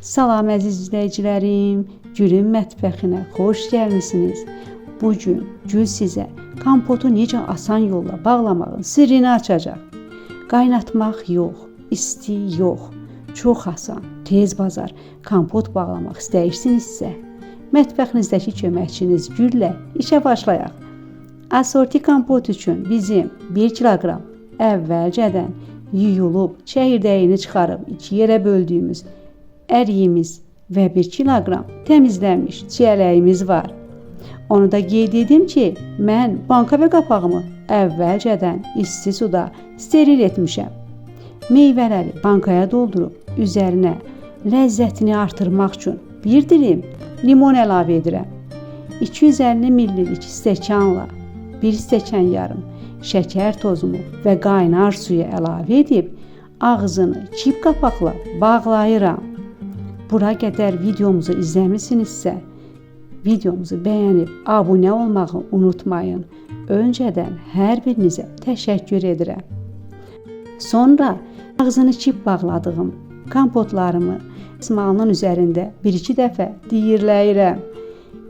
Salam əziz izləyicilərim, Gülün mətbəxinə xoş gəlmisiniz. Bugün Gül sizə kompotu necə asan yolla bağlamağın sirrini açacaq. Qaynatmaq yox, isti yox, çox asan, tez bazar kompot bağlamaq istəyirsinizsə, mətbəxinizdəki köməkçiniz Güllə işə başlayaq. Asorti kompot üçün bizim 1 kiloqram əvvəlcədən yuyulub, çəyirdəyini çıxarıb 2 yerə böldüyümüz əriyimiz və 1 kiloqram təmizlənmiş çiyələyimiz var. Onu da qeyd edim ki, mən banka və qapağımı əvvəlcədən isti suda steril etmişəm. Meyvələri bankaya doldurub üzərinə ləzzətini artırmaq üçün 1 dilim limon əlavə edirəm. 250 ml stəkanla 1 stəkan yarım şəkər tozumu və qaynar suyu əlavə edib ağzını kip qapaqla bağlayıram. Bura qədər videomuzu izləmisinizsə, videomuzu bəyənib abunə olmağı unutmayın. Öncədən hər birinizə təşəkkür edirəm. Sonra ağzını kip bağladığım kompotlarımı malının üzərində 1-2 dəfə diyirləyirəm.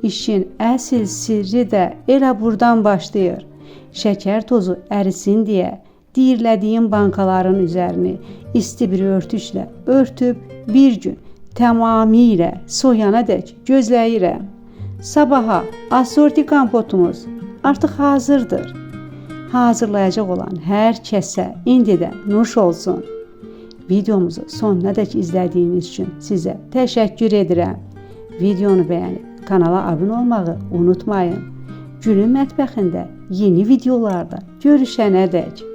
İşin əsl sirri də elə buradan başlayır. Şəkər tozu ərisin deyə diyirlədiyim bankaların üzərini isti bir örtüşlə örtüb bir gün tamamilə soyanadək gözləyirəm. Sabaha asorti kompotumuz artıq hazırdır. Hazırlayacaq olan hər kəsə indidən nuş olsun. Videomuzu sonunadək izlədiyiniz üçün sizə təşəkkür edirəm. Videonu bəyənib kanala abunə olmağı unutmayın. Gülün mətbəxində yeni videolarda görüşənədək.